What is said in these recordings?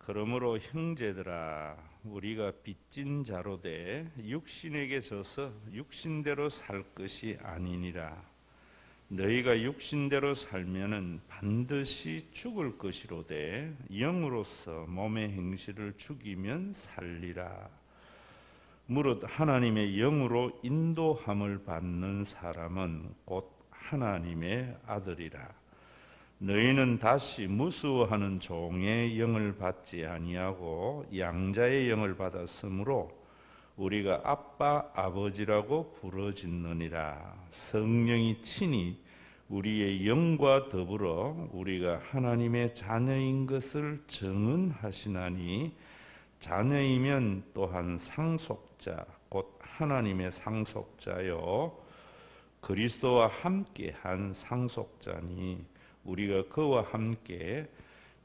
그러므로 형제들아, 우리가 빚진 자로 돼 육신에게 져서 육신대로 살 것이 아니니라. 너희가 육신대로 살면은 반드시 죽을 것이로되 영으로서 몸의 행실을 죽이면 살리라. 무릇 하나님의 영으로 인도함을 받는 사람은 곧 하나님의 아들이라. 너희는 다시 무수하는 종의 영을 받지 아니하고 양자의 영을 받았으므로 우리가 아빠 아버지라고 부르짖느니라. 성령이 친히 우리의 영과 더불어 우리가 하나님의 자녀인 것을 증언하시나니, 자녀이면 또한 상속자 곧 하나님의 상속자요 그리스도와 함께한 상속자니, 우리가 그와 함께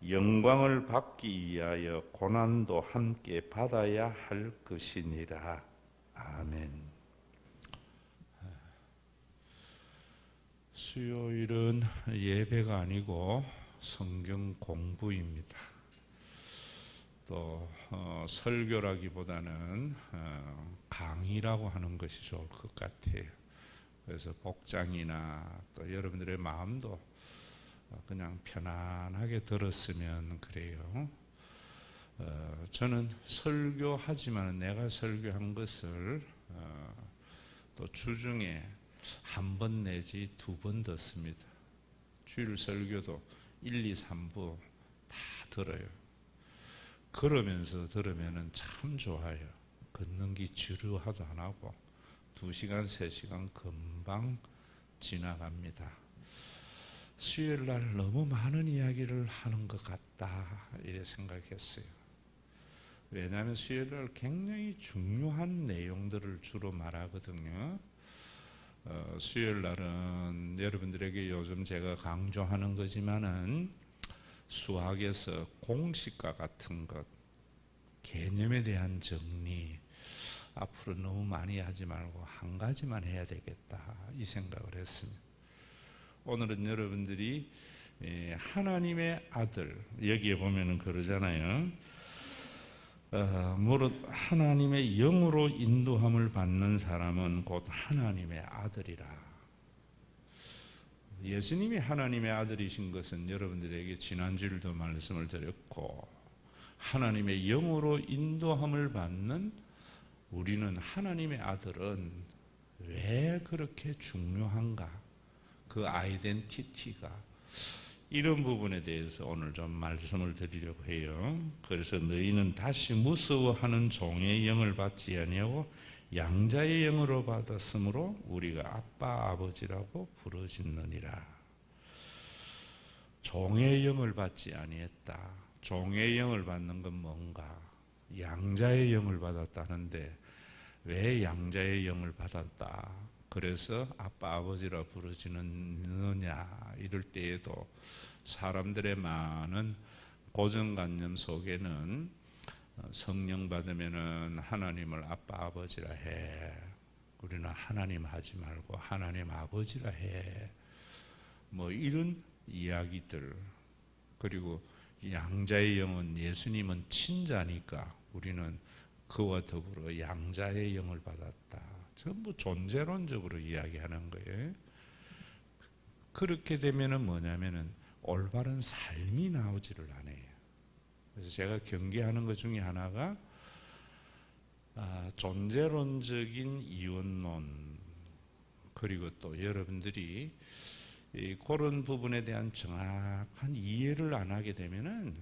영광을 받기 위하여 고난도 함께 받아야 할 것이니라. 아멘. 수요일은 예배가 아니고 성경 공부입니다. 또 설교라기보다는 강의라고 하는 것이 좋을 것 같아요. 그래서 복장이나 또 여러분들의 마음도 그냥 편안하게 들었으면 그래요. 저는 설교하지만 내가 설교한 것을 또 주중에 한 번 내지 두 번 듣습니다. 주일 설교도 1, 2, 3부 다 들어요. 걸으면서 들으면 참 좋아요. 걷는 게 지루하도 안 하고 2시간, 3시간 금방 지나갑니다. 수요일날 너무 많은 이야기를 하는 것 같다 이렇게 생각했어요. 왜냐하면 수요일날 굉장히 중요한 내용들을 주로 말하거든요. 수요일날은 여러분들에게 요즘 제가 강조하는 거지만은 수학에서 공식과 같은 것, 개념에 대한 정리, 앞으로 너무 많이 하지 말고 한 가지만 해야 되겠다 이 생각을 했습니다. 오늘은 여러분들이 하나님의 아들, 여기에 보면은 그러잖아요. 무릇 하나님의 영으로 인도함을 받는 사람은 곧 하나님의 아들이라. 예수님이 하나님의 아들이신 것은 여러분들에게 지난주일도 말씀을 드렸고, 하나님의 영으로 인도함을 받는 우리는 하나님의 아들은 왜 그렇게 중요한가? 그 아이덴티티가, 이런 부분에 대해서 오늘 좀 말씀을 드리려고 해요. 그래서 너희는 다시 무서워하는 종의 영을 받지 아니하고 양자의 영으로 받았으므로 우리가 아빠 아버지라고 부르짖느니라. 종의 영을 받지 아니했다. 종의 영을 받는 건 뭔가? 양자의 영을 받았다는데 왜 양자의 영을 받았다? 그래서 아빠 아버지라 부르짖느냐 이럴 때에도 사람들의 많은 고정관념 속에는 성령 받으면은 하나님을 아빠 아버지라 해. 우리는 하나님 하지 말고 하나님 아버지라 해. 뭐 이런 이야기들. 그리고 양자의 영은 예수님은 친자니까 우리는 그와 더불어 양자의 영을 받았다. 전부 존재론적으로 이야기하는 거예요. 그렇게 되면은 뭐냐면은 올바른 삶이 나오지를 않아요. 그래서 제가 경계하는 것 중에 하나가 존재론적인 이원론, 그리고 또 여러분들이 그런 부분에 대한 정확한 이해를 안 하게 되면은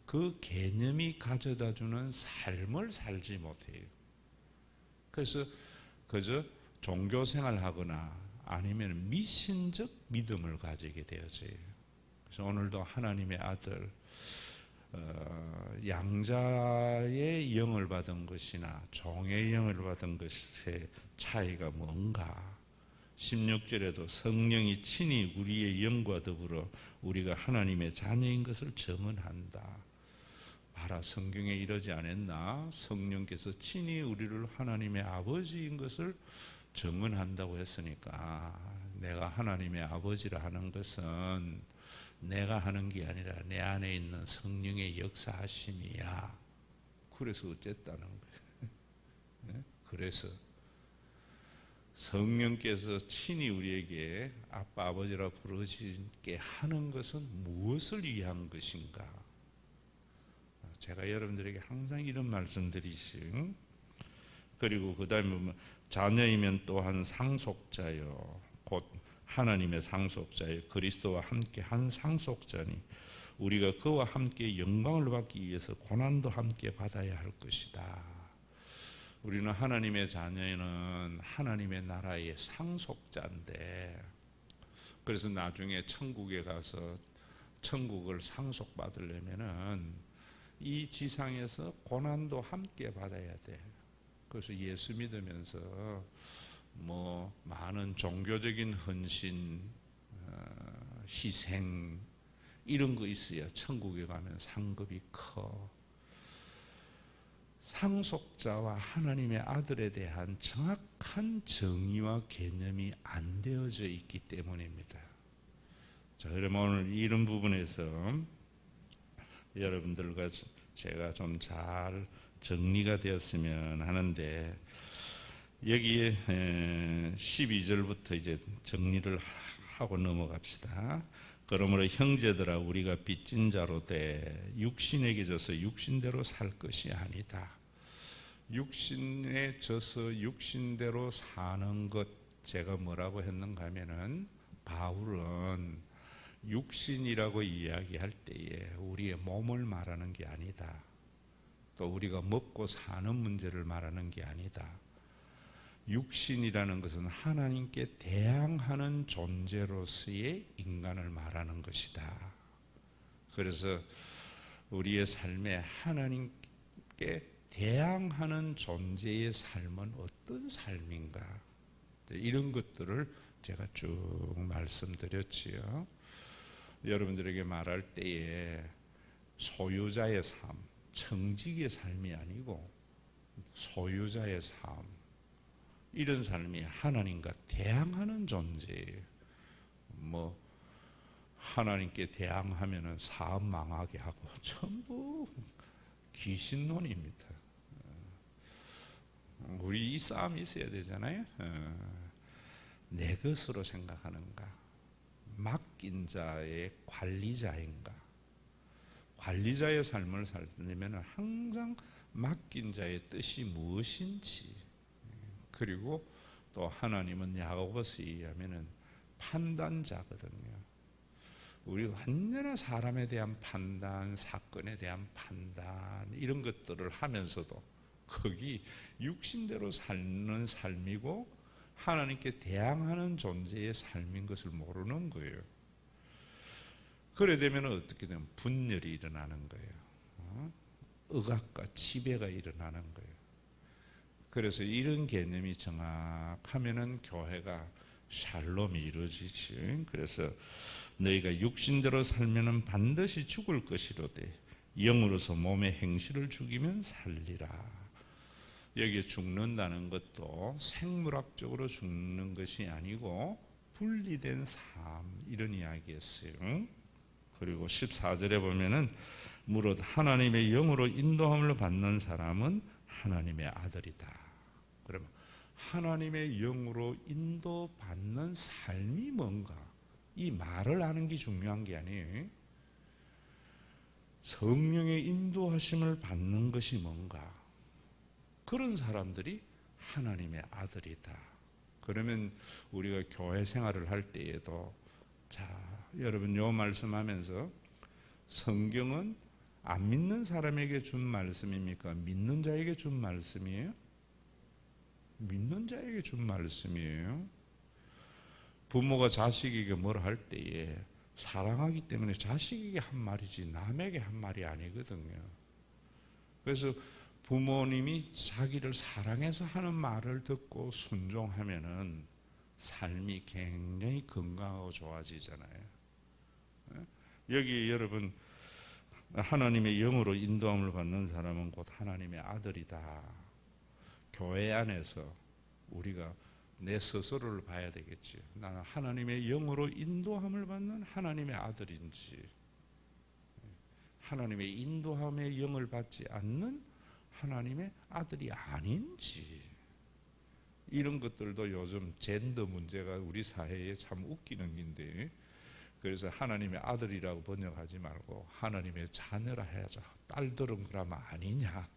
그 개념이 가져다주는 삶을 살지 못해요. 그래서 그저 종교생활 하거나 아니면 미신적 믿음을 가지게 되어져요. 그래서 오늘도 하나님의 아들, 양자의 영을 받은 것이나 종의 영을 받은 것의 차이가 뭔가? 16절에도 성령이 친히 우리의 영과 더불어 우리가 하나님의 자녀인 것을 증언한다. 봐라, 성경에 이러지 않았나? 성령께서 친히 우리를 하나님의 아버지인 것을 증언한다고 했으니까 내가 하나님의 아버지라 하는 것은 내가 하는 게 아니라 내 안에 있는 성령의 역사하심이야. 그래서 어쨌다는 거예요. 네? 그래서 성령께서 친히 우리에게 아빠 아버지라 부르시게 하는 것은 무엇을 위한 것인가? 제가 여러분들에게 항상 이런 말씀드리시. 그리고 그 다음에 보면 자녀이면 또한 상속자요 곧 하나님의 상속자요 그리스도와 함께 한 상속자니 우리가 그와 함께 영광을 받기 위해서 고난도 함께 받아야 할 것이다. 우리는 하나님의 자녀는 하나님의 나라의 상속자인데, 그래서 나중에 천국에 가서 천국을 상속받으려면은 이 지상에서 고난도 함께 받아야 돼. 그래서 예수 믿으면서 뭐 많은 종교적인 헌신, 희생 이런 거 있어야 천국에 가면 상급이 커. 상속자와 하나님의 아들에 대한 정확한 정의와 개념이 안 되어져 있기 때문입니다. 자, 그러면 오늘 이런 부분에서 여러분들과 제가 좀 잘 정리가 되었으면 하는데, 여기에 12절부터 이제 정리를 하고 넘어갑시다. 그러므로 형제들아 우리가 빚진 자로 돼 육신에게 져서 육신대로 살 것이 아니다. 육신에 져서 육신대로 사는 것, 제가 뭐라고 했는가 하면은 바울은 육신이라고 이야기할 때에 우리의 몸을 말하는 게 아니다. 또 우리가 먹고 사는 문제를 말하는 게 아니다. 육신이라는 것은 하나님께 대항하는 존재로서의 인간을 말하는 것이다. 그래서 우리의 삶에 하나님께 대항하는 존재의 삶은 어떤 삶인가? 이런 것들을 제가 쭉 말씀드렸지요. 여러분들에게 말할 때에 소유자의 삶, 청직의 삶이 아니고 소유자의 삶, 이런 삶이 하나님과 대항하는 존재예요. 뭐 하나님께 대항하면은 사업 망하게 하고 전부 귀신론입니다. 우리 이 싸움이 있어야 되잖아요. 내 것으로 생각하는가, 맡긴 자의 관리자인가. 관리자의 삶을 살려면 항상 맡긴 자의 뜻이 무엇인지, 그리고 또 하나님은 야고보서에 의하면 판단자거든요. 우리가 언제나 사람에 대한 판단, 사건에 대한 판단 이런 것들을 하면서도 거기 육신대로 사는 삶이고 하나님께 대항하는 존재의 삶인 것을 모르는 거예요. 그래 되면 어떻게 되면 분열이 일어나는 거예요. 억압과 지배가 일어나는 거예요. 그래서 이런 개념이 정확하면은 교회가 샬롬이 이루어지지. 그래서 너희가 육신대로 살면은 반드시 죽을 것이로되 영으로서 몸의 행실을 죽이면 살리라. 여기에 죽는다는 것도 생물학적으로 죽는 것이 아니고 분리된 삶, 이런 이야기였어요. 그리고 14절에 보면은 무릇 하나님의 영으로 인도함을 받는 사람은 하나님의 아들이다. 그러면 하나님의 영으로 인도받는 삶이 뭔가, 이 말을 하는 게 중요한 게 아니에요. 성령의 인도하심을 받는 것이 뭔가, 그런 사람들이 하나님의 아들이다. 그러면 우리가 교회 생활을 할 때에도, 자, 여러분 요 말씀하면서 성경은 안 믿는 사람에게 준 말씀입니까? 믿는 자에게 준 말씀이에요? 믿는 자에게 준 말씀이에요. 부모가 자식에게 뭘 할 때에 사랑하기 때문에 자식에게 한 말이지 남에게 한 말이 아니거든요. 그래서 부모님이 자기를 사랑해서 하는 말을 듣고 순종하면은 삶이 굉장히 건강하고 좋아지잖아요. 여기 여러분, 하나님의 영으로 인도함을 받는 사람은 곧 하나님의 아들이다. 교회 안에서 우리가 내 스스로를 봐야 되겠지. 나는 하나님의 영으로 인도함을 받는 하나님의 아들인지, 하나님의 인도함의 영을 받지 않는 하나님의 아들이 아닌지, 이런 것들도 요즘 젠더 문제가 우리 사회에 참 웃기는 긴데, 그래서 하나님의 아들이라고 번역하지 말고 하나님의 자녀라 해야죠. 딸들은 그러면 아니냐.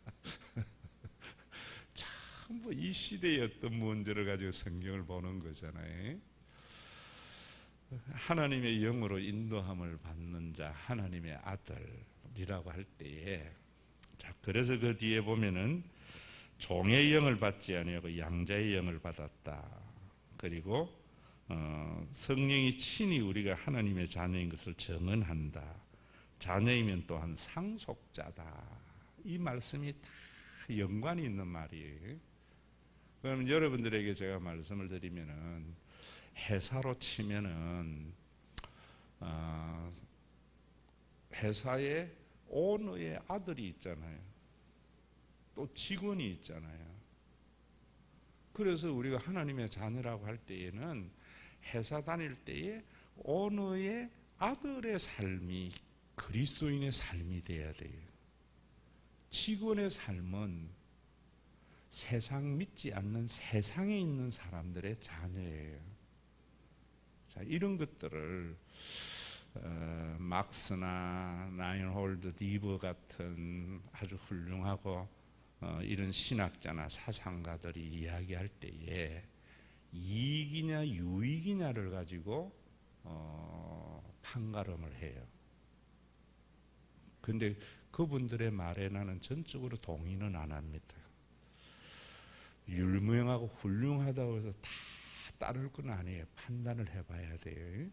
참 뭐 이 시대의 어떤 문제를 가지고 성경을 보는 거잖아요. 하나님의 영으로 인도함을 받는 자, 하나님의 아들이라고 할 때에, 자, 그래서 그 뒤에 보면은 종의 영을 받지 아니하고 양자의 영을 받았다. 그리고 성령이 친히 우리가 하나님의 자녀인 것을 증언한다. 자녀이면 또한 상속자다. 이 말씀이 다 연관이 있는 말이에요. 그럼 여러분들에게 제가 말씀을 드리면은, 회사로 치면은 회사에 오너의 아들이 있잖아요. 또 직원이 있잖아요. 그래서 우리가 하나님의 자녀라고 할 때에는 회사 다닐 때에 오너의 아들의 삶이 그리스도인의 삶이 돼야 돼요. 직원의 삶은 세상 믿지 않는 세상에 있는 사람들의 자녀예요. 자, 이런 것들을 막스나 라인홀드 디버 같은 아주 훌륭하고 이런 신학자나 사상가들이 이야기할 때에 이익이냐 유익이냐를 가지고 판가름을 해요. 그런데 그분들의 말에 나는 전적으로 동의는 안 합니다. 율무용하고 훌륭하다고 해서 다 따를 건 아니에요. 판단을 해봐야 돼요.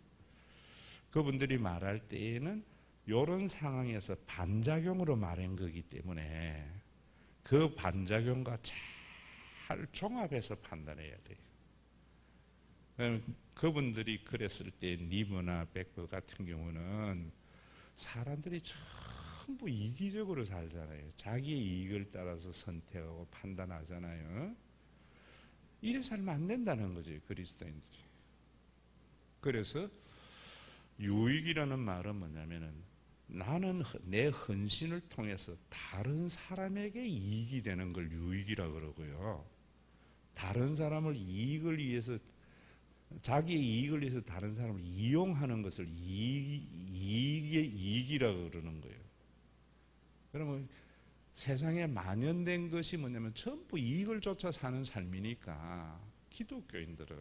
그분들이 말할 때에는 이런 상황에서 반작용으로 말한 거기 때문에 그 반작용과 잘 종합해서 판단해야 돼요. 그분들이 그랬을 때 니브나 베커 같은 경우는 사람들이 전부 이기적으로 살잖아요. 자기의 이익을 따라서 선택하고 판단하잖아요. 이래 살면 안 된다는 거지, 그리스도인들이. 그래서 유익이라는 말은 뭐냐면은, 나는 내 헌신을 통해서 다른 사람에게 이익이 되는 걸 유익이라 그러고요. 다른 사람을 이익을 위해서, 자기의 이익을 위해서 다른 사람을 이용하는 것을 이익이라 그러는 거예요. 그러면 세상에 만연된 것이 뭐냐면 전부 이익을 쫓아 사는 삶이니까 기독교인들은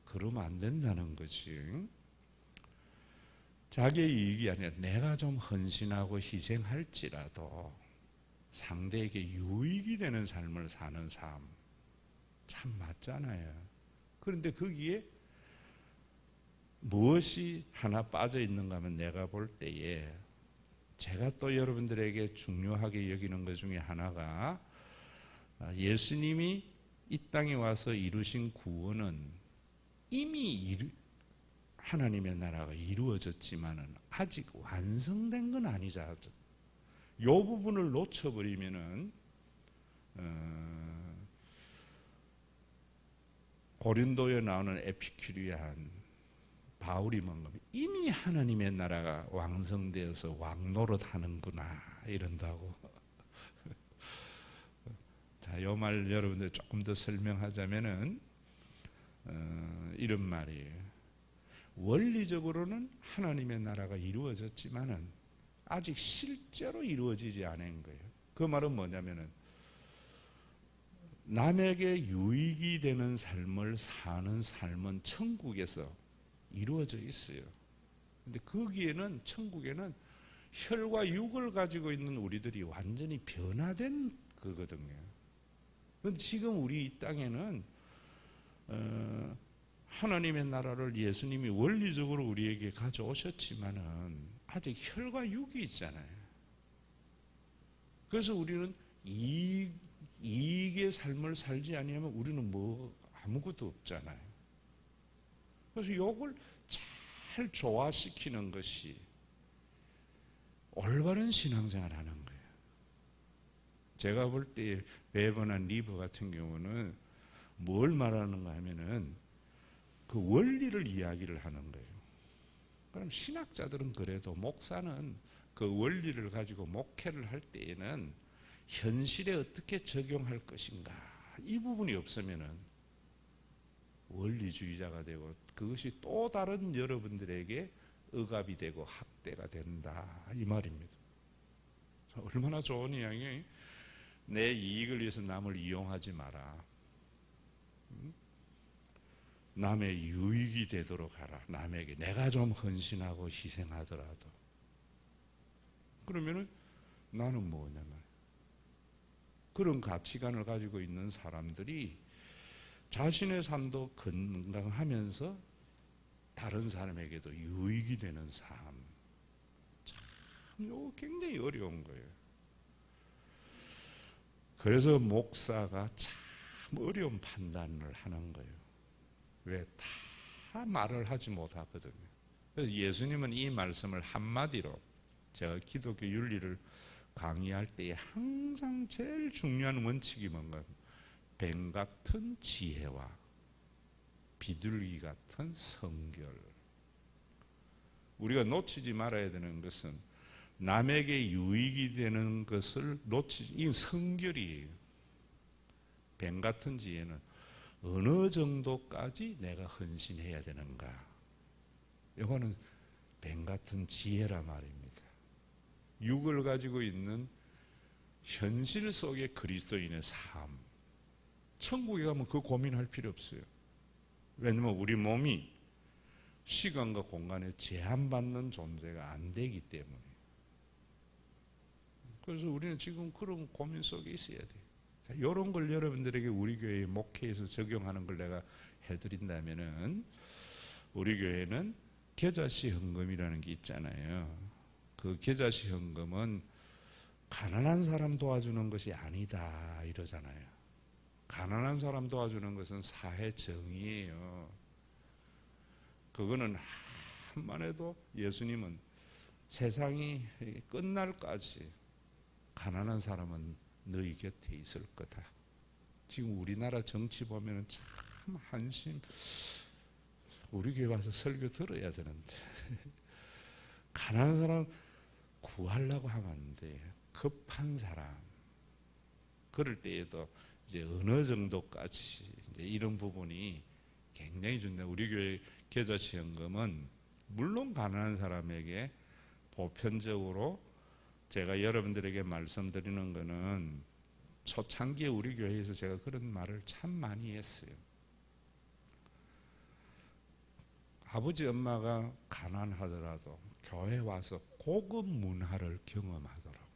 그러면 안 된다는 거지. 자기의 이익이 아니라 내가 좀 헌신하고 희생할지라도 상대에게 유익이 되는 삶을 사는 삶, 참 맞잖아요. 그런데 거기에 무엇이 하나 빠져 있는가 하면, 내가 볼 때에 제가 또 여러분들에게 중요하게 여기는 것 중에 하나가, 예수님이 이 땅에 와서 이루신 구원은 이미 하나님의 나라가 이루어졌지만은 아직 완성된 건 아니자. 이 부분을 놓쳐버리면은 고린도에 나오는 에피큐리안 바울이 뭔가 이미 하나님의 나라가 완성되어서 왕노릇 하는구나 이런다고. 자, 이 말 여러분들 조금 더 설명하자면은 이런 말이에요. 원리적으로는 하나님의 나라가 이루어졌지만은 아직 실제로 이루어지지 않은 거예요. 그 말은 뭐냐면은, 남에게 유익이 되는 삶을 사는 삶은 천국에서 이루어져 있어요. 근데 거기에는, 천국에는 혈과 육을 가지고 있는 우리들이 완전히 변화된 거거든요. 그런데 지금 우리 이 땅에는 하나님의 나라를 예수님이 원리적으로 우리에게 가져오셨지만은 아직 혈과 육이 있잖아요. 그래서 우리는 이익의 삶을 살지 아니하면 우리는 뭐 아무것도 없잖아요. 그래서 이걸 잘 조화시키는 것이 올바른 신앙생활을 하는 거예요. 제가 볼 때 베버나 리버 같은 경우는 뭘 말하는가 하면은 그 원리를 이야기를 하는 거예요. 그럼 신학자들은 그래도 목사는 그 원리를 가지고 목회를 할 때에는 현실에 어떻게 적용할 것인가 이 부분이 없으면은 원리주의자가 되고 그것이 또 다른 여러분들에게 억압이 되고 학대가 된다 이 말입니다. 얼마나 좋은 이야기. 내 이익을 위해서 남을 이용하지 마라. 남의 유익이 되도록 하라. 남에게 내가 좀 헌신하고 희생하더라도. 그러면은 나는 뭐냐면 그런 가치관을 가지고 있는 사람들이 자신의 삶도 건강하면서 다른 사람에게도 유익이 되는 삶. 참 이거 굉장히 어려운 거예요. 그래서 목사가 참 어려운 판단을 하는 거예요. 왜? 다 말을 하지 못하거든요. 그래서 예수님은 이 말씀을 한마디로 제가 기독교 윤리를 강의할 때 항상 제일 중요한 원칙이 뭔가 뱀 같은 지혜와 비둘기 같은 성결. 우리가 놓치지 말아야 되는 것은 남에게 유익이 되는 것을 이 성결이에요. 뱀 같은 지혜는 어느 정도까지 내가 헌신해야 되는가. 이거는 뱀 같은 지혜라 말입니다. 육을 가지고 있는 현실 속의 그리스도인의 삶. 천국에 가면 그 고민할 필요 없어요. 왜냐면 우리 몸이 시간과 공간에 제한받는 존재가 안 되기 때문에. 그래서 우리는 지금 그런 고민 속에 있어야 돼요. 자, 이런 걸 여러분들에게 우리 교회 목회에서 적용하는 걸 내가 해드린다면은 우리 교회는 겨자씨 헌금이라는 게 있잖아요. 그 겨자씨 헌금은 가난한 사람 도와주는 것이 아니다 이러잖아요. 가난한 사람 도와주는 것은 사회 정의예요. 그거는 한만 해도 예수님은 세상이 끝날까지 가난한 사람은 너희 곁에 있을 거다. 지금 우리나라 정치 보면 참 한심. 우리 교회 와서 설교 들어야 되는데 가난한 사람 구하려고 하면 안 돼. 급한 사람. 그럴 때에도 이제 어느 정도까지 이제 이런 부분이 굉장히 중요해요. 우리 교회 겨자시연금은 물론 가난한 사람에게 보편적으로 제가 여러분들에게 말씀드리는 거는 초창기에 우리 교회에서 제가 그런 말을 참 많이 했어요. 아버지 엄마가 가난하더라도 교회 와서 고급 문화를 경험하더라고.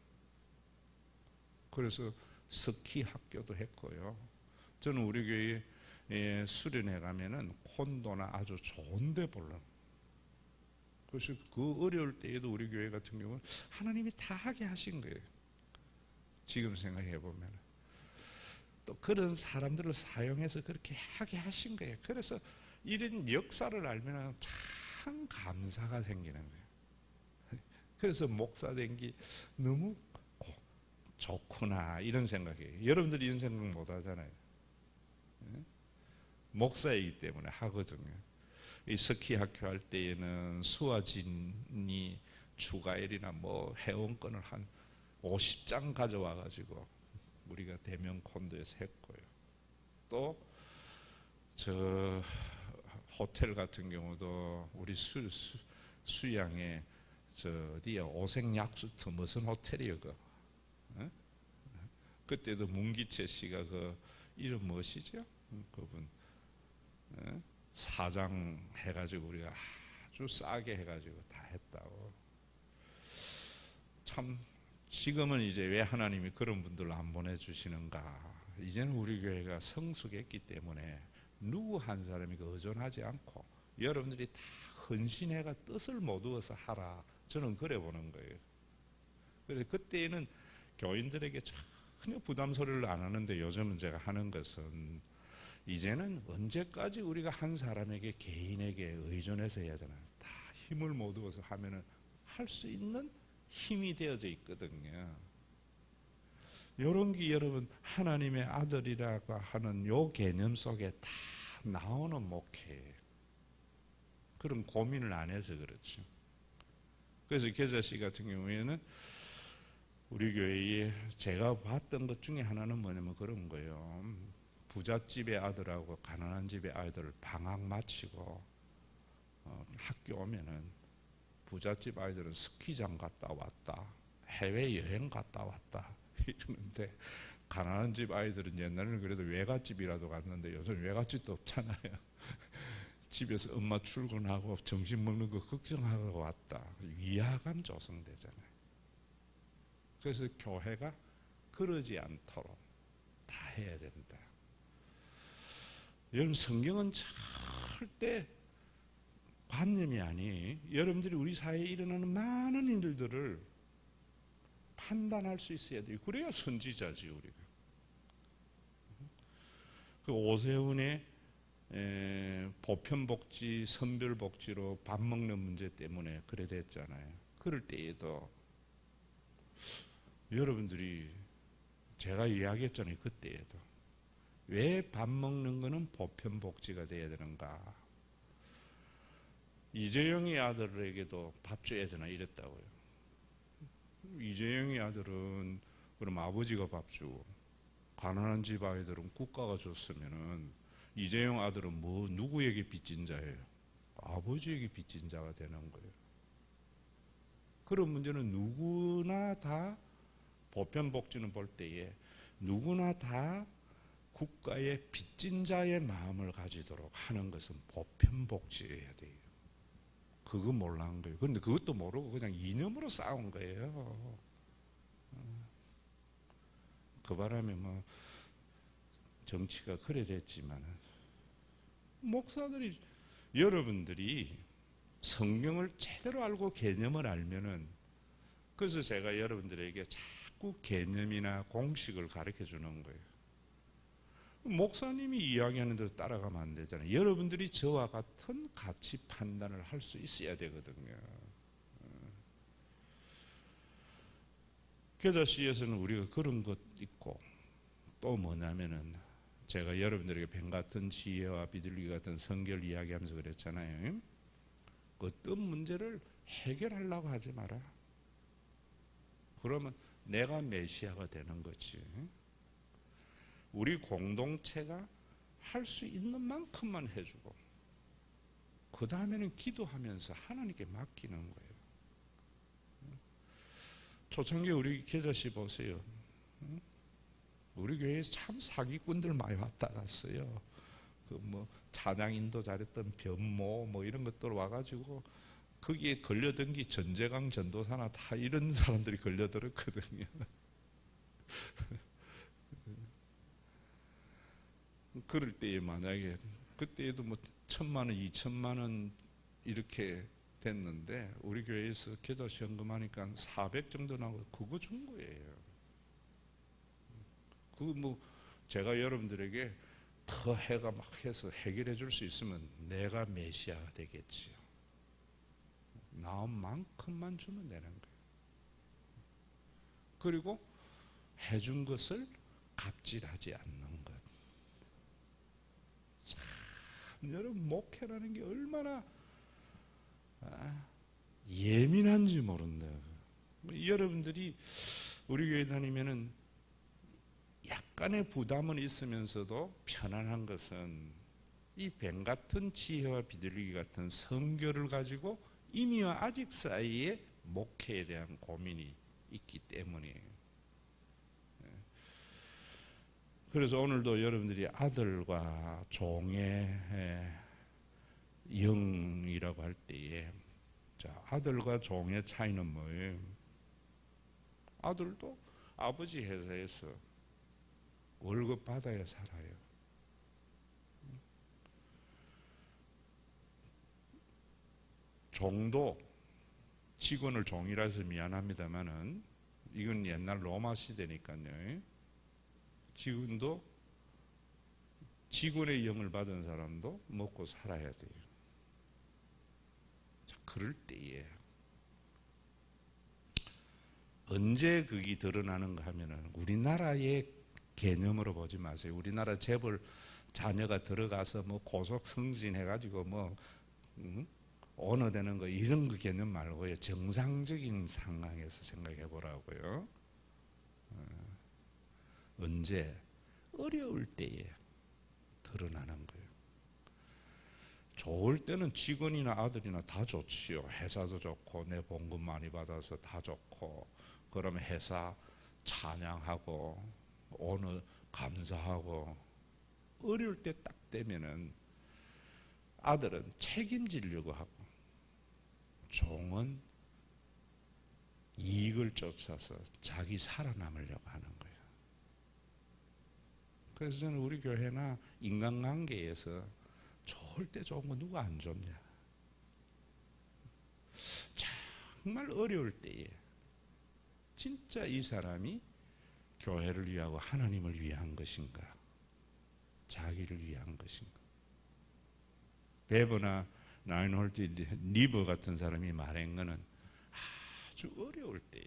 그래서 스키 학교도 했고요. 저는 우리 교회에 수련회 가면은 콘도나 아주 좋은 데 보려고. 그래서 그 어려울 때에도 우리 교회 같은 경우는 하나님이 다 하게 하신 거예요. 지금 생각해 보면 또 그런 사람들을 사용해서 그렇게 하게 하신 거예요. 그래서 이런 역사를 알면 참 감사가 생기는 거예요. 그래서 목사 된 게 너무 좋구나 이런 생각이에요. 여러분들이 이런 생각 못 하잖아요. 목사이기 때문에 하거든요. 이 스키 학교 할 때에는 수화진이 추가일이나 뭐 회원권을 한 50장 가져와 가지고 우리가 대면 콘도에서 했고요. 또 저 호텔 같은 경우도 우리 수양에 저 어디야 오색약수터 무슨 호텔이요 그 그때도 문기채 씨가 그 이름 무엇이죠? 그분 사장 해가지고 우리가 아주 싸게 해가지고 다 했다고. 참 지금은 이제 왜 하나님이 그런 분들을 안 보내주시는가. 이제는 우리 교회가 성숙했기 때문에 누구 한 사람이 의존하지 않고 여러분들이 다 헌신해가 뜻을 모두어서 하라. 저는 그래 보는 거예요. 그래서 그때는 교인들에게 전혀 부담 소리를 안 하는데 요즘은 제가 하는 것은 이제는 언제까지 우리가 한 사람에게 개인에게 의존해서 해야 되나. 다 힘을 모두어서 하면은 할 수 있는 힘이 되어져 있거든요. 이런 게 여러분 하나님의 아들이라고 하는 요 개념 속에 다 나오는 목회예요. 그런 고민을 안 해서 그렇죠. 그래서 계자씨 같은 경우에는 우리 교회에 제가 봤던 것 중에 하나는 뭐냐면 그런 거예요. 부잣집의 아들하고 가난한 집의 아이들을 방학 마치고 학교 오면은 부잣집 아이들은 스키장 갔다 왔다, 해외여행 갔다 왔다 이러는데, 가난한 집 아이들은 옛날에는 그래도 외갓집이라도 갔는데 요즘 외갓집도 없잖아요. 집에서 엄마 출근하고 점심 먹는 거 걱정하고 왔다. 위화감 조성되잖아요. 그래서 교회가 그러지 않도록 다 해야 된다. 여러분, 성경은 절대 관념이 아니, 여러분들이 우리 사회에 일어나는 많은 일들을 판단할 수 있어야 돼요. 그래야 선지자지, 우리가. 그 오세훈의 보편복지, 선별복지로 밥 먹는 문제 때문에 그래 됐잖아요. 그럴 때에도 여러분들이, 제가 이야기했잖아요. 그때에도 왜 밥 먹는 거는 보편복지가 돼야 되는가? 이재용의 아들에게도 밥 줘야 되나 이랬다고요. 이재용의 아들은 그럼 아버지가 밥 주고, 가난한 집 아이들은 국가가 줬으면은 이재용 아들은 뭐 누구에게 빚진 자예요? 아버지에게 빚진 자가 되는 거예요. 그런 문제는 누구나 다, 보편복지는 볼 때에 누구나 다 국가의 빚진 자의 마음을 가지도록 하는 것은 보편복지여야 돼요. 그거 몰라한 거예요. 그런데 그것도 모르고 그냥 이념으로 싸운 거예요. 그 바람에 뭐 정치가 그래 됐지만, 목사들이, 여러분들이 성경을 제대로 알고 개념을 알면은, 그래서 제가 여러분들에게 자꾸 개념이나 공식을 가르쳐 주는 거예요. 목사님이 이야기하는 대로 따라가면 안 되잖아요. 여러분들이 저와 같은 가치 판단을 할 수 있어야 되거든요. 계자씨에서는 우리가 그런 것 있고, 또 뭐냐면은, 제가 여러분들에게 뱀 같은 지혜와 비둘기 같은 성결 이야기하면서 그랬잖아요. 어떤 문제를 해결하려고 하지 마라. 그러면 내가 메시아가 되는 거지. 우리 공동체가 할 수 있는 만큼만 해주고, 그 다음에는 기도하면서 하나님께 맡기는 거예요. 초창기 우리 계자씨 보세요. 우리 교회에 참 사기꾼들 많이 왔다 갔어요. 그 뭐 찬양인도 잘했던 변모 뭐 이런 것들 와가지고 거기에 걸려든 게 전재강 전도사나 다 이런 사람들이 걸려들었거든요. 그럴 때에 만약에 그때에도 뭐 1,000만 원, 2,000만 원 이렇게 됐는데, 우리 교회에서 계좌 현금하니까 400 정도 나오고 그거 준 거예요. 그거 뭐 제가 여러분들에게 더 해가 막 해서 해결해 줄 수 있으면 내가 메시아가 되겠지요. 나온 만큼만 주면 되는 거예요. 그리고 해준 것을 갑질하지 않는 것. 참, 여러분, 목회라는 게 얼마나 예민한지 모른다. 여러분들이 우리 교회 다니면은 약간의 부담은 있으면서도 편안한 것은, 이 뱀 같은 지혜와 비둘기 같은 성결을 가지고 이미와 아직 사이에 목회에 대한 고민이 있기 때문이에요. 그래서 오늘도 여러분들이 아들과 종의 영이라고 할 때에, 자, 아들과 종의 차이는 뭐예요? 아들도 아버지 회사에서 월급 받아야 살아요. 종도, 직원을 종이라 해서 미안합니다만은 이건 옛날 로마 시대니까요. 직원도, 직원의 영을 받은 사람도 먹고 살아야 돼요. 자, 그럴 때에 언제 그게 드러나는가 하면은 우리나라의 개념으로 보지 마세요. 우리나라 재벌 자녀가 들어가서 뭐 고속 승진해가지고 뭐 오너 되는 거 이런 거 개념 말고요. 정상적인 상황에서 생각해 보라고요. 언제? 어려울 때에 드러나는 거예요. 좋을 때는 직원이나 아들이나 다 좋지요. 회사도 좋고 내 봉급 많이 받아서 다 좋고 그러면 회사 찬양하고 오늘 감사하고 어려울 때 딱 되면은 아들은 책임지려고 하고 종은 이익을 쫓아서 자기 살아남으려고 하는 거예요. 그래서 저는 우리 교회나 인간관계에서 좋을 때 좋은 거 누가 안 좋냐. 정말 어려울 때에 진짜 이 사람이 교회를 위하고 하나님을 위한 것인가, 자기를 위한 것인가. 베버나 라인홀트 리버 같은 사람이 말한 거는 아주 어려울 때에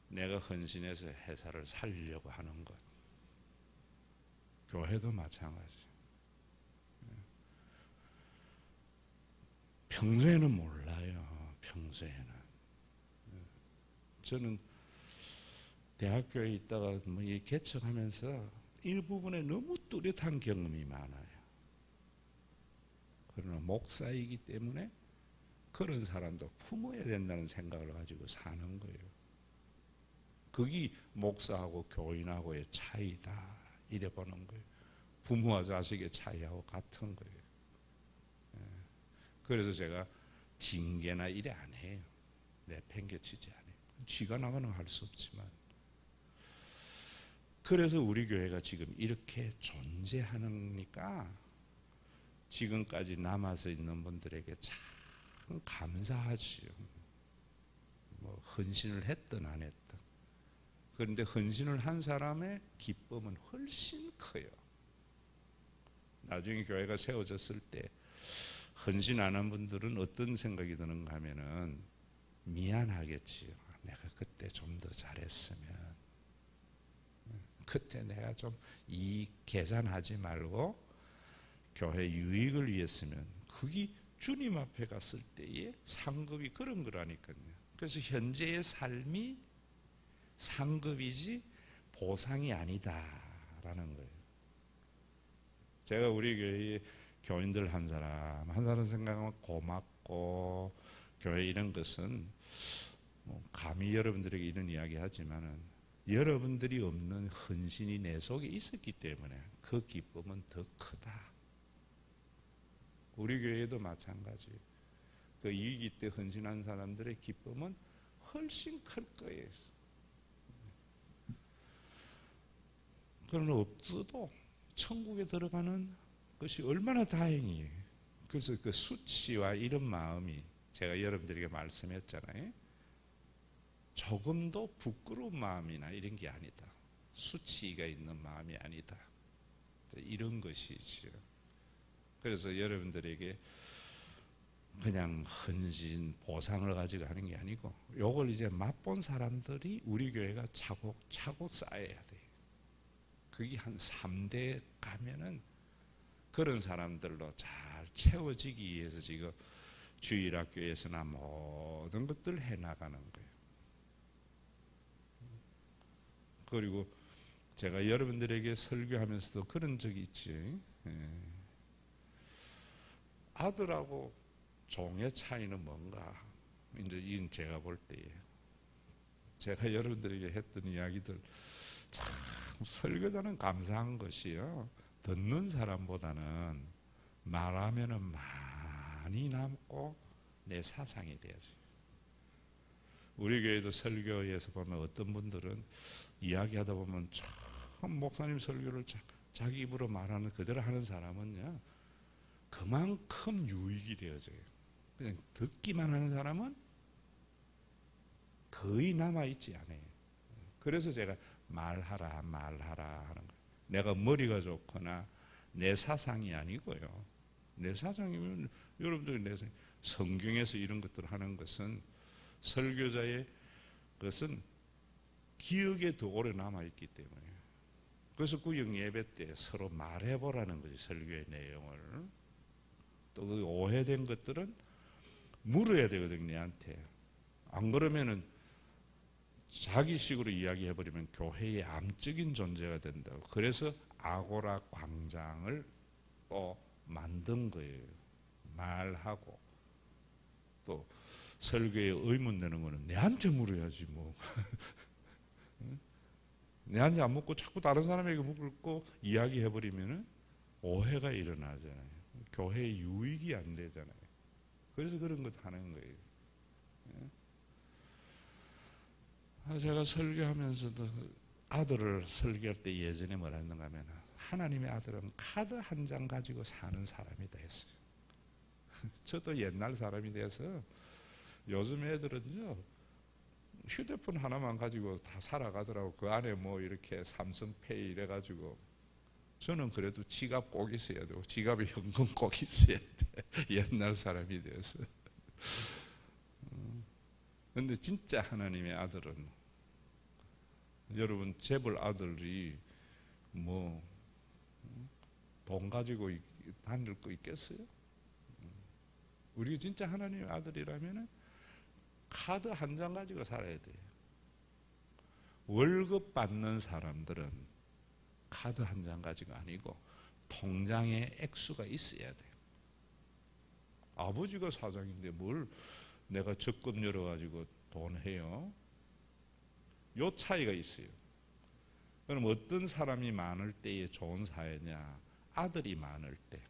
내가 헌신해서 회사를 살리려고 하는 것. 교회도 마찬가지. 평소에는 몰라요. 평소에는. 저는 대학교에 있다가 뭐 개척하면서 일부분에 너무 뚜렷한 경험이 많아요. 그러나 목사이기 때문에 그런 사람도 품어야 된다는 생각을 가지고 사는 거예요. 그게 목사하고 교인하고의 차이다. 이래 보는 거예요. 부모와 자식의 차이하고 같은 거예요. 그래서 제가 징계나 이래 안 해요. 내팽개치지 않아요. 쥐가 나가는 할 수 없지만. 그래서 우리 교회가 지금 이렇게 존재하니까 지금까지 남아서 있는 분들에게 참 감사하지요. 뭐 헌신을 했든 안 했든. 그런데 헌신을 한 사람의 기쁨은 훨씬 커요. 나중에 교회가 세워졌을 때 헌신 안 한 분들은 어떤 생각이 드는가 하면은 미안하겠지요. 내가 그때 좀 더 잘했으면. 그때 내가 좀 이 계산하지 말고 교회 유익을 위했으면 그게 주님 앞에 갔을 때의 상급이 그런 거라니까요. 그래서 현재의 삶이 상급이지 보상이 아니다라는 거예요. 제가 우리 교회에 교인들 한 사람 생각하면 고맙고 교회 이런 것은 뭐 감히 여러분들에게 이런 이야기 하지만은 여러분들이 없는 헌신이 내 속에 있었기 때문에 그 기쁨은 더 크다. 우리 교회도 마찬가지. 그 위기 때 헌신한 사람들의 기쁨은 훨씬 클 거예요. 그러나 없어도 천국에 들어가는 것이 얼마나 다행이에요. 그래서 그 수치와 이런 마음이 제가 여러분들에게 말씀했잖아요. 조금도 부끄러운 마음이나 이런 게 아니다. 수치가 있는 마음이 아니다. 이런 것이지요. 그래서 여러분들에게 그냥 헌신, 보상을 가지고 하는 게 아니고 요걸 이제 맛본 사람들이 우리 교회가 차곡차곡 쌓아야 돼요. 그게 한 3대 가면은 그런 사람들로 잘 채워지기 위해서 지금 주일학교에서나 모든 것들을 해나가는 거예요. 그리고 제가 여러분들에게 설교하면서도 그런 적이 있지. 아들하고 종의 차이는 뭔가? 이제 이건 제가 볼 때에 제가 여러분들에게 했던 이야기들 참 설교자는 감사한 것이요. 듣는 사람보다는 말하면은 많이 남고 내 사상이 돼야지. 우리 교회도 설교에서 보면 어떤 분들은 이야기하다 보면 참 목사님 설교를 자기 입으로 말하는 그대로 하는 사람은요. 그만큼 유익이 되어져요. 그냥 듣기만 하는 사람은 거의 남아있지 않아요. 그래서 제가 말하라 하는 거예요. 내가 머리가 좋거나 내 사상이 아니고요. 내 사상이면 여러분들이 성경에서 이런 것들을 하는 것은 설교자의 그것은 기억에 더 오래 남아있기 때문에. 그래서 구역 예배 때 서로 말해보라는 거지, 설교의 내용을. 또 그 오해된 것들은 물어야 되거든, 내한테. 안 그러면은 자기식으로 이야기해버리면 교회의 암적인 존재가 된다고. 그래서 아고라 광장을 또 만든 거예요. 말하고. 또 설교에 의문 내는 거는 내한테 물어야지 뭐. 내한테 안 묻고 자꾸 다른 사람에게 묻고 이야기해버리면 오해가 일어나잖아요. 교회에 유익이 안 되잖아요. 그래서 그런 것 하는 거예요. 제가 설교하면서도 아들을 설교할 때 예전에 뭐라 했는가 하면 하나님의 아들은 카드 한 장 가지고 사는 사람이다 했어요. 저도 옛날 사람이 돼서 요즘 애들은요, 휴대폰 하나만 가지고 다 살아가더라고. 그 안에 뭐 이렇게 삼성페이 이래가지고. 저는 그래도 지갑 꼭 있어야 되고 지갑에 현금 꼭 있어야 돼. 옛날 사람이 돼서. 근데 진짜 하나님의 아들은, 여러분 재벌 아들이 뭐 돈 가지고 다닐 거 있겠어요? 우리가 진짜 하나님의 아들이라면 카드 한 장 가지고 살아야 돼요. 월급 받는 사람들은 카드 한 장 가지고 아니고 통장에 액수가 있어야 돼요. 아버지가 사장인데 뭘 내가 적금 열어가지고 돈 해요? 요 차이가 있어요. 그럼 어떤 사람이 많을 때에 좋은 사회냐? 아들이 많을 때.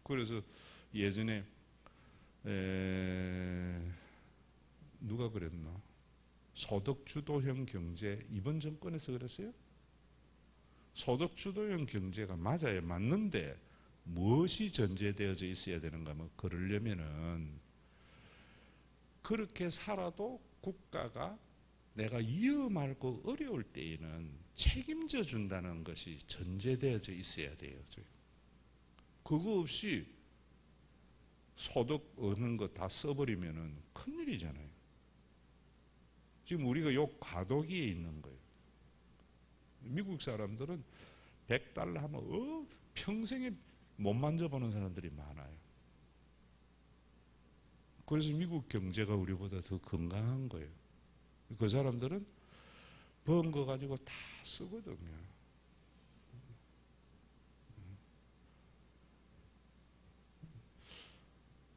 그래서 예전에 누가 그랬나? 소득주도형 경제, 이번 정권에서 그랬어요? 소득주도형 경제가 맞아요. 맞는데 무엇이 전제되어져 있어야 되는가 하면, 그러려면은 그렇게 살아도 국가가 내가 위험하고 어려울 때에는 책임져 준다는 것이 전제되어져 있어야 돼요. 그거 없이 소득 얻는 거 다 써버리면은 큰일이잖아요. 지금 우리가 요 과도기에 있는 거예요. 미국 사람들은 $100 하면 평생에 못 만져보는 사람들이 많아요. 그래서 미국 경제가 우리보다 더 건강한 거예요. 그 사람들은 번 거 가지고 다 쓰거든요.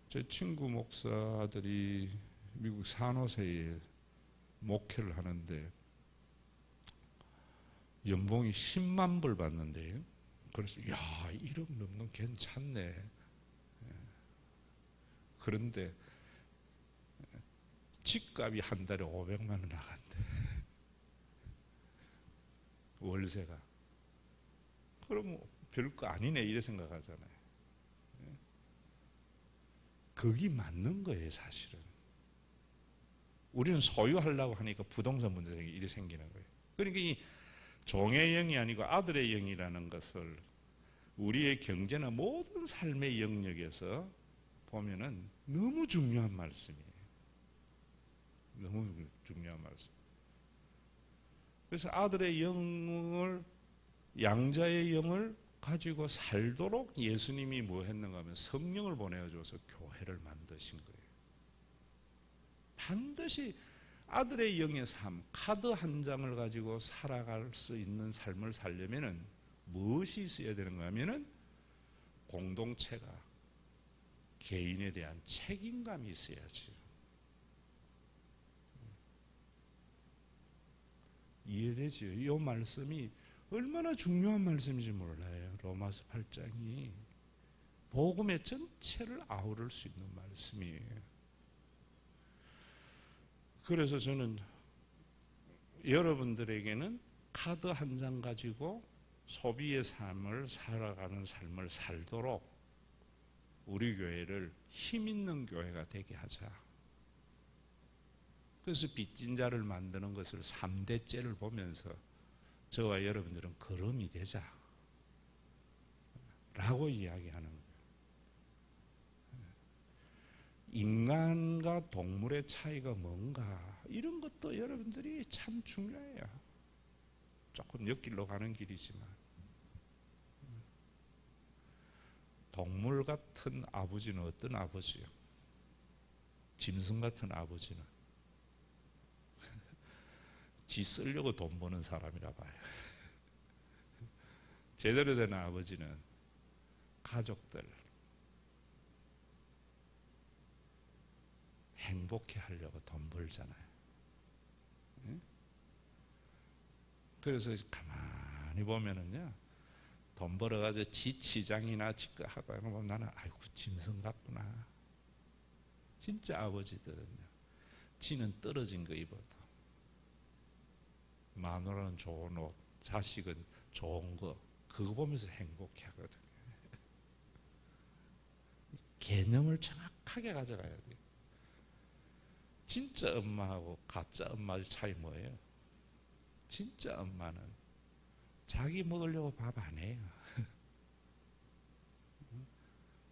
제 친구 목사들이 미국 산호세에 목회를 하는데 연봉이 10만 불 받는데요. 그래서 1억 넘는 괜찮네. 그런데 집값이 한 달에 500만 원 나간대. 월세가. 그럼 별거 아니네 이래 생각하잖아요. 거기 맞는 거예요, 사실은. 우리는 소유하려고 하니까 부동산 문제가 이래 생기는 거예요. 그러니까 이 종의 영이 아니고 아들의 영이라는 것을 우리의 경제나 모든 삶의 영역에서 보면은 너무 중요한 말씀이에요. 너무 중요한 말씀. 그래서 아들의 영을, 양자의 영을 가지고 살도록 예수님이 뭐 했는가 하면 성령을 보내줘서 교회를 만드신 거예요. 반드시 아들의 영의 삶, 카드 한 장을 가지고 살아갈 수 있는 삶을 살려면은 무엇이 있어야 되는가 하면은 공동체가 개인에 대한 책임감이 있어야지. 이해되죠? 이 말씀이 얼마나 중요한 말씀인지 몰라요. 로마서 8장이 복음의 전체를 아우를 수 있는 말씀이에요. 그래서 저는 여러분들에게는 카드 한 장 가지고 소비의 삶을 살아가는 삶을 살도록 우리 교회를 힘 있는 교회가 되게 하자. 그래서 빚진 자를 만드는 것을 3대째를 보면서 저와 여러분들은 걸음이 되자 라고 이야기하는 거예요. 인간과 동물의 차이가 뭔가 이런 것도 여러분들이 참 중요해요. 조금 옆길로 가는 길이지만 동물 같은 아버지는 어떤 아버지요? 짐승 같은 아버지는 지 쓰려고 돈 버는 사람이라 봐요. 제대로 된 아버지는 가족들 행복해 하려고 돈 벌잖아요. 그래서 가만히 보면은요, 돈 벌어가지고 지치장이나 지거 하고 보면 나는 아이고 짐승 같구나. 진짜 아버지들은요, 지는 떨어진 거 입어도 마누라는 좋은 옷, 자식은 좋은 거, 그거 보면서 행복해 하거든요. 개념을 정확하게 가져가야 돼요. 진짜 엄마하고 가짜 엄마의 차이 뭐예요? 진짜 엄마는 자기 먹으려고 밥 안 해요.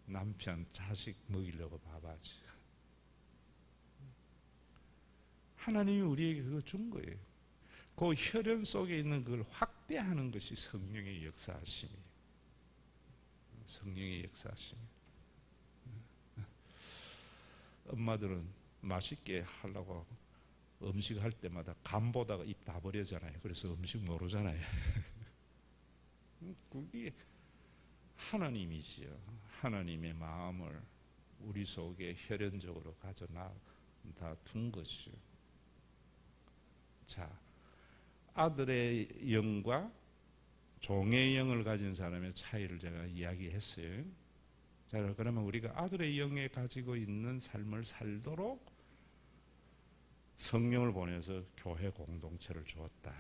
남편, 자식 먹이려고 밥 하지. 하나님이 우리에게 그거 준 거예요. 그 혈연 속에 있는 그걸 확대하는 것이 성령의 역사하심이에요. 성령의 역사하심이에요. 엄마들은 맛있게 하려고 음식 할 때마다 간 보다가 입 다 버리잖아요. 그래서 음식 모르잖아요. 그게 하나님이지요. 하나님의 마음을 우리 속에 혈연적으로 가져다 둔 것이요. 자, 아들의 영과 종의 영을 가진 사람의 차이를 제가 이야기했어요. 자, 그러면 우리가 아들의 영에 가지고 있는 삶을 살도록 성령을 보내서 교회 공동체를 주었다.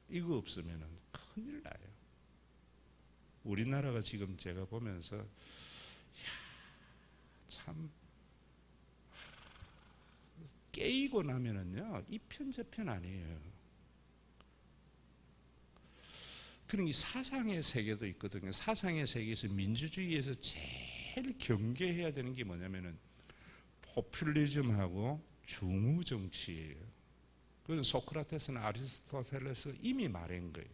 이거 없으면 큰일 나요. 우리나라가 지금 제가 보면서 참 깨이고 나면은요, 이편저편 아니에요. 그런 이 사상의 세계도 있거든요. 사상의 세계에서 민주주의에서 제일 경계해야 되는 게 뭐냐면은 포퓰리즘하고 중우 정치예요. 그래서 소크라테스나 아리스토텔레스 이미 말한 거예요.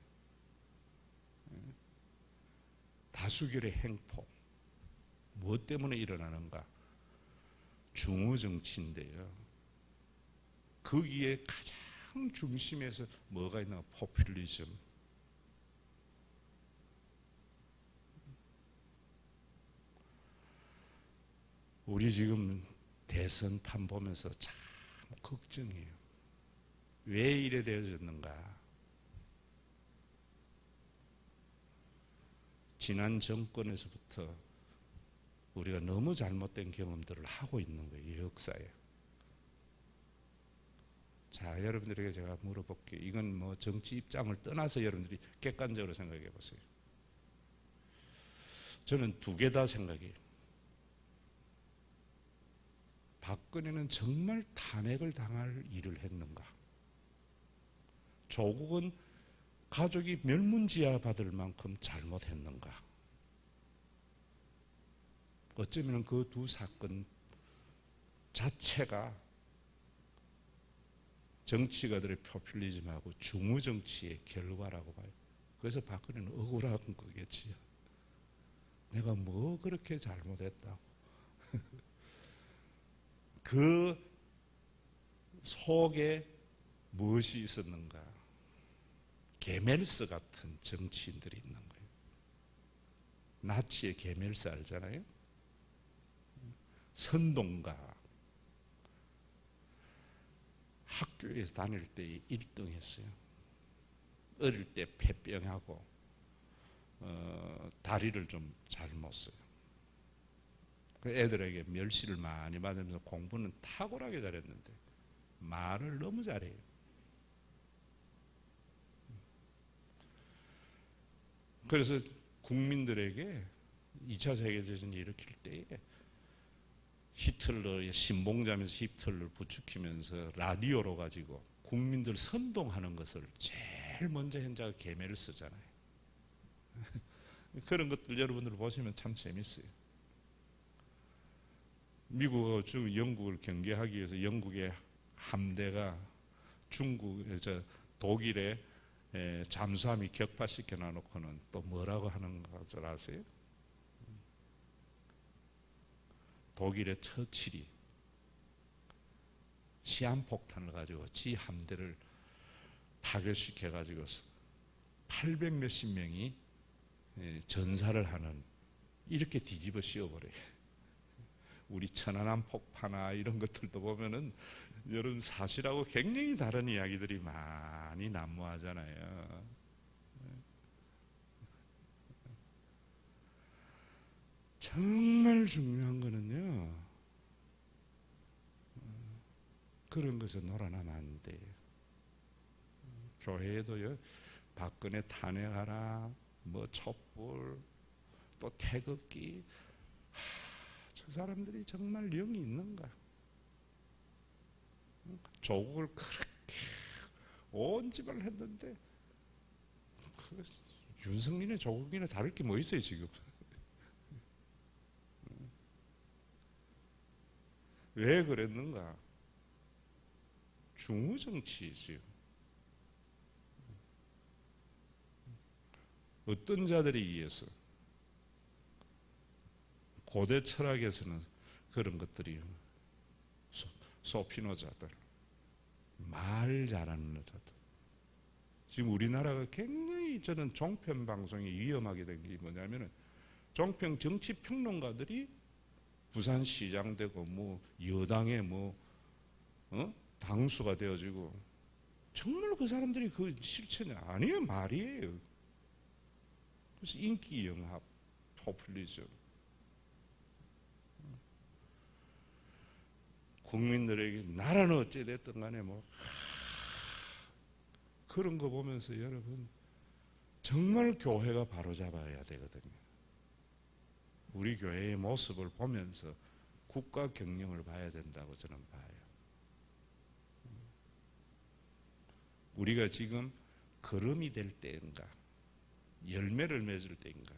다수결의 행포. 무엇 때문에 일어나는가? 중우 정치인데요. 거기에 가장 중심에서 뭐가 있나? 포퓰리즘. 우리 지금 대선판 보면서 참 걱정이에요. 왜 이래 되어졌는가? 지난 정권에서부터 우리가 너무 잘못된 경험들을 하고 있는 거예요. 이 역사에. 자, 여러분들에게 제가 물어볼게요. 이건 뭐 정치 입장을 떠나서 여러분들이 객관적으로 생각해 보세요. 저는 두 개 다 생각해요. 박근혜는 정말 탄핵을 당할 일을 했는가? 조국은 가족이 멸문지하 받을 만큼 잘못했는가? 어쩌면 그 두 사건 자체가 정치가들의 포퓰리즘하고 중우 정치의 결과라고 봐요. 그래서 박근혜는 억울한 거겠지요. 내가 뭐 그렇게 잘못했다고. 그 속에 무엇이 있었는가? 게멜스 같은 정치인들이 있는 거예요. 나치의 게멜스 알잖아요? 선동가. 학교에서 다닐 때 1등 했어요. 어릴 때 폐병하고 다리를 좀 잘못 써요. 그 애들에게 멸시를 많이 받으면서 공부는 탁월하게 잘했는데 말을 너무 잘해요. 그래서 국민들에게 2차 세계대전이 일으킬 때에 히틀러의 신봉자면서 히틀러를 부추기면서 라디오로 가지고 국민들 선동하는 것을 제일 먼저 현자가 계매를 쓰잖아요. 그런 것들 여러분들 보시면 참 재밌어요. 미국하고 영국을 경계하기 위해서 영국의 함대가 독일의 잠수함이 격파시켜 놔놓고는 또 뭐라고 하는 줄 아세요? 독일의 처칠이 시한폭탄을 가지고 지 함대를 파괴시켜 가지고 800 몇십 명이 전사를 하는, 이렇게 뒤집어 씌워버려요. 우리 천안함 폭파나 이런 것들도 보면은 여러분 사실하고 굉장히 다른 이야기들이 많이 난무하잖아요. 정말 중요한 거는요, 그런 것에 놀아나면 안 돼요. 교회에도요, 박근혜 탄핵하라, 뭐 촛불, 또 태극기, 저 사람들이 정말 영이 있는가? 조국을 그렇게 온 집을 했는데 윤석열의 조국이나 다를 게 뭐 있어요 지금? 왜 그랬는가? 중후정치이지요. 어떤 자들에 의해서, 고대 철학에서는 그런 것들이 소피노자들, 말 잘하는 여자들. 지금 우리나라가 굉장히 저는 종편 방송이 위험하게 된 게 뭐냐면은, 종편 정치 평론가들이 부산시장 되고 뭐 여당의 당수가 되어지고, 정말 그 사람들이 그 실천이 아니에요, 말이에요. 그래서 인기 영합, 포퓰리즘. 국민들에게 나라는 어찌됐든 간에 그런 거 보면서 여러분 정말 교회가 바로잡아야 되거든요. 우리 교회의 모습을 보면서 국가 경영을 봐야 된다고 저는 봐요. 우리가 지금 거름이 될 때인가, 열매를 맺을 때인가,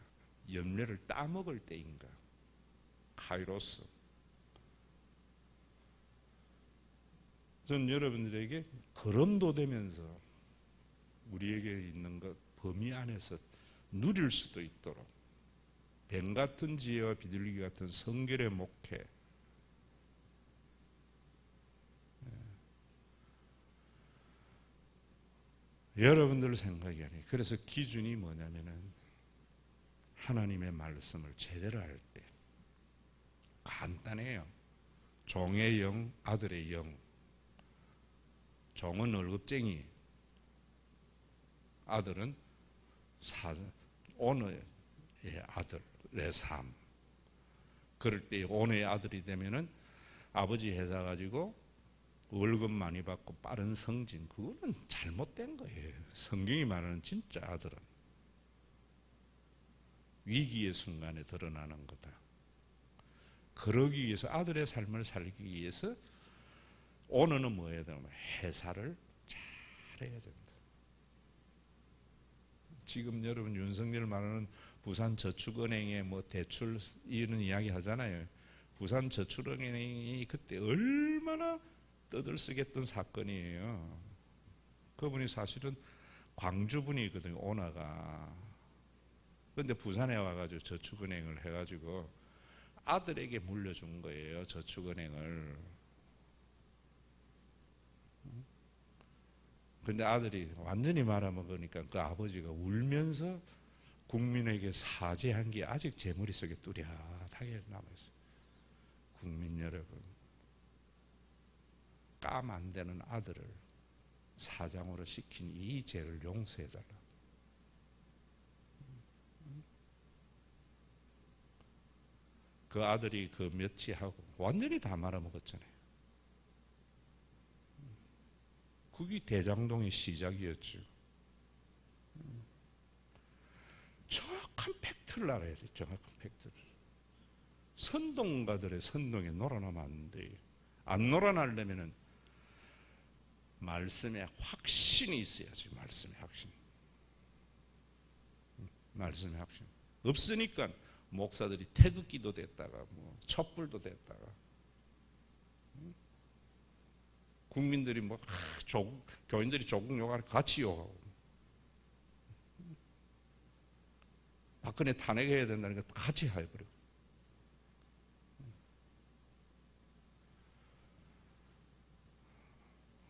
열매를 따먹을 때인가, 카이로스. 저는 여러분들에게 거름도 되면서 우리에게 있는 것 범위 안에서 누릴 수도 있도록 뱀 같은 지혜와 비둘기 같은 성결의 목회, 여러분들 생각이 아니에요. 그래서 기준이 뭐냐면은 하나님의 말씀을 제대로 할 때 간단해요. 종의 영, 아들의 영. 종은 월급쟁이, 아들은 오너의 아들의 삶. 그럴 때 오너의 아들이 되면은 아버지 회사 가지고 월급 많이 받고 빠른 성진, 그거는 잘못된 거예요. 성경이 말하는 진짜 아들은 위기의 순간에 드러나는 거다. 그러기 위해서, 아들의 삶을 살기 위해서 오너는 뭐 해야 되냐면 회사를 잘해야 된다. 지금 여러분 윤석열 말하는 부산저축은행의 대출 이런 이야기 하잖아요. 부산저축은행이 그때 얼마나 떠들썩했던 사건이에요. 그분이 사실은 광주분이거든요, 오너가. 그런데 부산에 와가지고 저축은행을 해가지고 아들에게 물려준 거예요, 저축은행을. 근데 아들이 완전히 말아먹으니까 그 아버지가 울면서 국민에게 사죄한 게 아직 제 머릿속에 뚜렷하게 남아있어요. 국민 여러분, काम 안 되는 아들을 사장으로 시킨 이 죄를 용서해달라. 그 아들이 그 며치하고 완전히 다 말아먹었잖아요. 그게 대장동의 시작이었죠. 정확한 팩트를 알아야 돼. 정확한 팩트를. 선동가들의 선동에 놀아나면 안 돼요. 안 놀아나려면은 말씀에 확신이 있어야지. 말씀에 확신. 말씀에 확신. 없으니까 목사들이 태극기도 됐다가 촛불도 됐다가 국민들이 교인들이 조국 욕하는 같이 욕하고 박근혜 탄핵해야 된다는 거 같이 해버리고.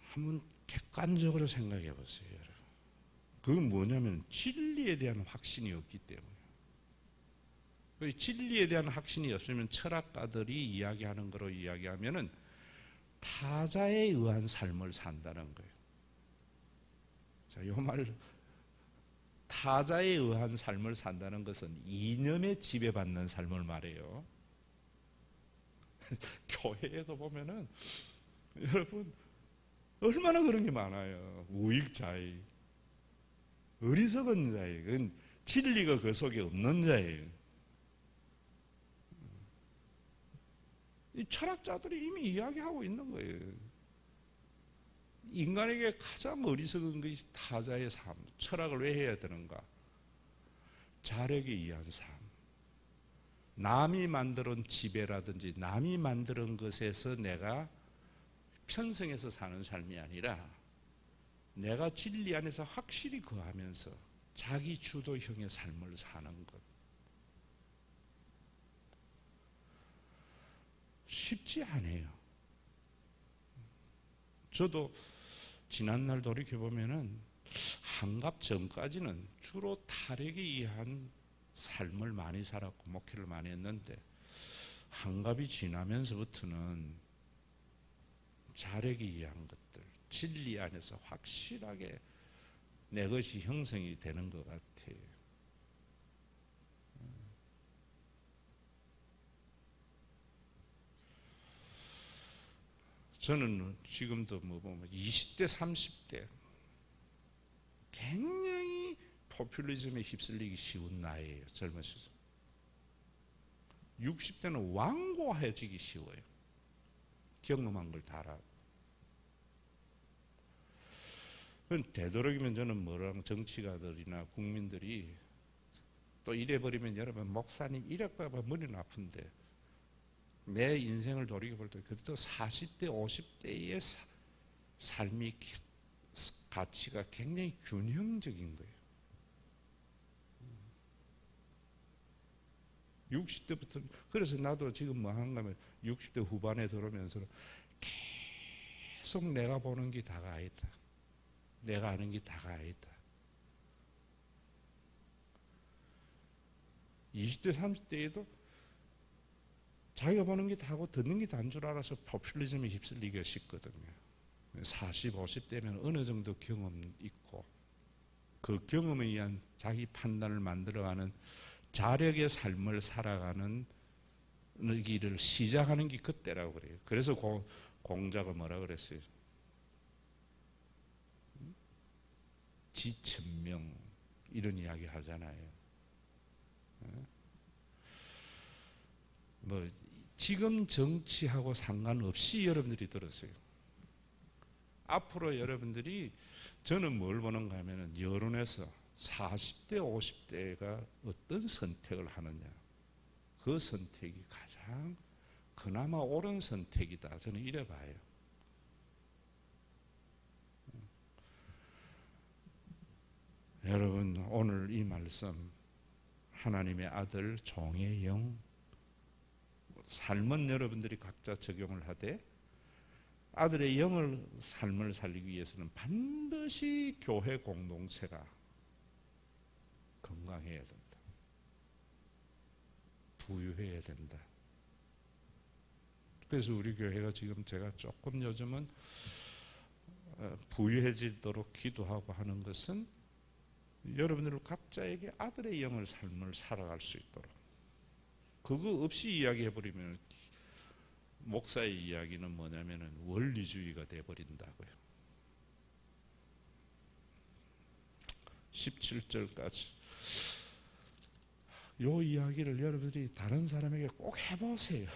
한번 객관적으로 생각해 보세요, 여러분. 그건 뭐냐면 진리에 대한 확신이 없기 때문에. 진리에 대한 확신이 없으면 철학가들이 이야기하는 거로 이야기하면은 타자에 의한 삶을 산다는 거예요. 자, 요 말, 타자에 의한 삶을 산다는 것은 이념에 지배받는 삶을 말해요. 교회에도 보면은 여러분 얼마나 그런 게 많아요. 우익자의, 어리석은 자의, 그건 진리가 그 속에 없는 자예요. 이 철학자들이 이미 이야기하고 있는 거예요. 인간에게 가장 어리석은 것이 타자의 삶. 철학을 왜 해야 되는가? 자력에 의한 삶. 남이 만들어온 지배라든지 남이 만들어온 것에서 내가 편성해서 사는 삶이 아니라 내가 진리 안에서 확실히 거하면서 자기 주도형의 삶을 사는 것. 쉽지 않아요. 저도 지난날 돌이켜보면은 한갑 전까지는 주로 탈핵에 의한 삶을 많이 살았고 목회를 많이 했는데 한갑이 지나면서부터는 자력에 의한 것들, 진리 안에서 확실하게 내 것이 형성이 되는 것 같아요. 저는 지금도 보면 20대, 30대 굉장히 포퓰리즘에 휩쓸리기 쉬운 나이에요. 젊은 시절. 60대는 완고해지기 쉬워요. 경험한 걸 다 알아요. 되도록이면 저는 뭐랑 정치가들이나 국민들이 또 이래버리면 여러분 목사님 이래봐봐 머리는 아픈데 내 인생을 돌이켜볼 때 그래도 40대, 50대의 삶이 가치가 굉장히 균형적인 거예요. 60대부터 그래서 나도 지금 뭐 한가 하면 60대 후반에 들어오면서 계속 내가 보는 게 다가 아니다. 내가 아는 게 다가 아니다. 20대, 30대에도 자기가 보는 게 다고 듣는 게 다인 줄 알아서 포퓰리즘에 휩쓸리기가 쉽거든요. 40, 50대면 어느 정도 경험 있고 그 경험에 의한 자기 판단을 만들어가는 자력의 삶을 살아가는 길을 시작하는 게 그때라고 그래요. 그래서 공자가 뭐라 그랬어요? 지천명 이런 이야기 하잖아요. 뭐 지금 정치하고 상관없이 여러분들이 들었어요. 앞으로 여러분들이 저는 뭘 보는가 하면은 여론에서 40대, 50대가 어떤 선택을 하느냐. 그 선택이 가장 그나마 옳은 선택이다. 저는 이래 봐요. 여러분 오늘 이 말씀 하나님의 아들 종의 영 삶은 여러분들이 각자 적용을 하되 아들의 영을 삶을 살리기 위해서는 반드시 교회 공동체가 건강해야 된다. 부유해야 된다. 그래서 우리 교회가 지금 제가 조금 요즘은 부유해지도록 기도하고 하는 것은 여러분들 각자에게 아들의 영을 삶을 살아갈 수 있도록. 그거 없이 이야기해버리면 목사의 이야기는 뭐냐면 원리주의가 돼버린다고요. 17절까지 이 이야기를 여러분들이 다른 사람에게 꼭 해보세요.